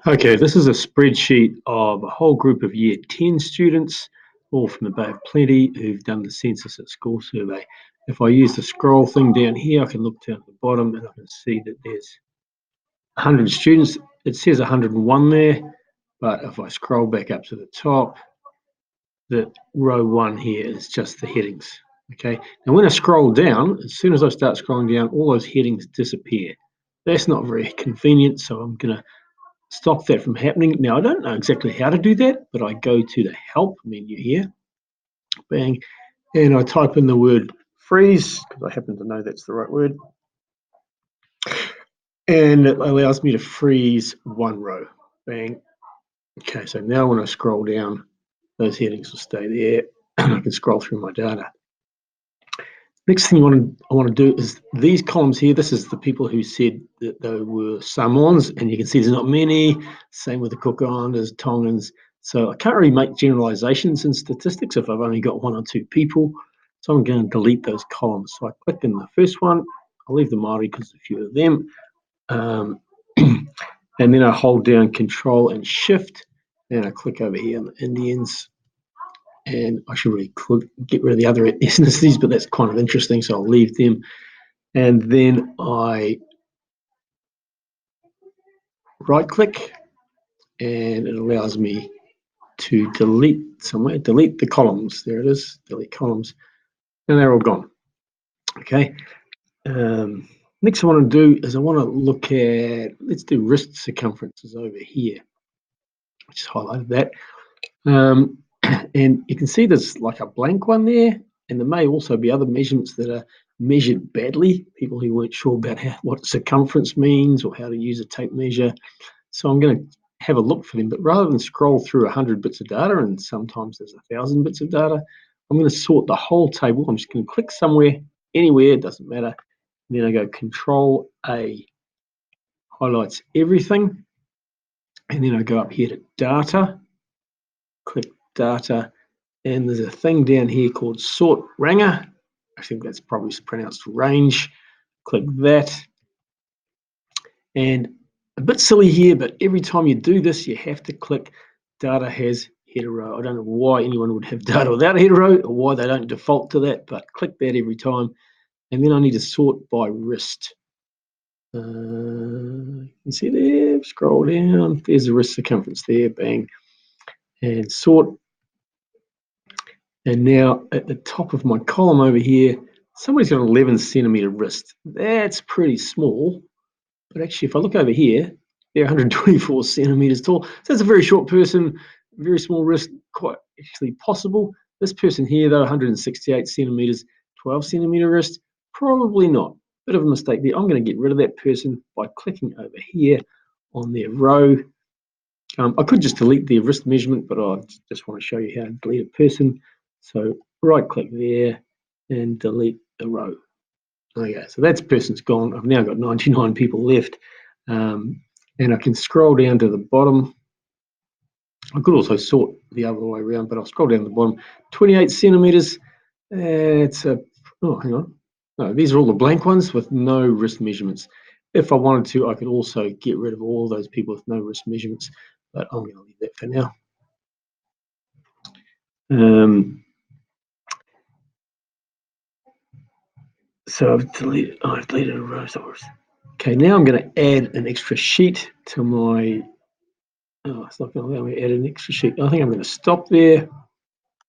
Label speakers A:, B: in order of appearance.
A: Okay, this is a spreadsheet of a whole group of Year 10 students, all from the Bay of Plenty, who've done the Census at School survey. If I use the scroll thing down here, I can look down at the bottom and I can see that there's 100 students. It says 101 there, but if I scroll back up to the top, the row 1 here is just the headings. Okay, now when I scroll down, as soon as I start scrolling down, all those headings disappear. That's not very convenient, so I'm going to stop that from happening. Now, I don't know exactly how to do that, but I go to the help menu here, bang, and I type in the word freeze, because I happen to know that's the right word, and it allows me to freeze one row, bang. Okay, so now when I scroll down, those headings will stay there, and I can scroll through my data. Next thing I want to do is these columns here. This is the people who said that there were Samoans, and you can see there's not many. Same with the Cook Islanders, Tongans. So I can't really make generalizations in statistics if I've only got one or two people. So I'm going to delete those columns. So I click in the first one. I'll leave the Māori because there's a few of them. And then I hold down Control and Shift, and I click over here on the Indians. And I should really get rid of the other ethnicities, but that's kind of interesting, so I'll leave them. And then I right-click, and it allows me to delete somewhere, delete the columns. There it is, delete columns, and they're all gone. Okay. Next I want to do is I want to look at, let's do wrist circumferences over here. I just highlighted that. And you can see there's like a blank one there, and there may also be other measurements that are measured badly, people who weren't sure about what circumference means or how to use a tape measure. So I'm going to have a look for them, but rather than scroll through 100 bits of data, and sometimes there's 1,000 bits of data, I'm going to sort the whole table. I'm just going to click somewhere, anywhere, it doesn't matter. And then I go Control A, highlights everything, and then I go up here to Data, click Data, and there's a thing down here called Sort Ranger. I think that's probably pronounced range. Click that. And a bit silly here, but every time you do this, you have to click Data has header row. I don't know why anyone would have data without a header row or why they don't default to that, but click that every time. And then I need to sort by wrist. You can see there, scroll down, there's the wrist circumference there, bang, and sort. And now at the top of my column over here, somebody's got an 11 centimeter wrist. That's pretty small, but actually if I look over here, they're 124 centimeters tall. So that's a very short person, very small wrist, quite actually possible. This person here though, 168 centimeters, 12 centimeter wrist, probably not. Bit of a mistake there. I'm going to get rid of that person by clicking over here on their row. I could just delete their wrist measurement, but I just want to show you how to delete a person. So right click there and delete the row. Okay, so that person's gone. I've now got 99 people left. And I can scroll down to the bottom. I could also sort the other way around, but I'll scroll down to the bottom. 28 centimeters. It's a, oh, hang on. No, these are all the blank ones with no wrist measurements. If I wanted to, I could also get rid of all those people with no wrist measurements, but I'm going to leave that for now. So I've deleted a row. Okay, now I'm going to add an extra sheet to my, oh, it's not going to allow me to add an extra sheet. I think I'm going to stop there.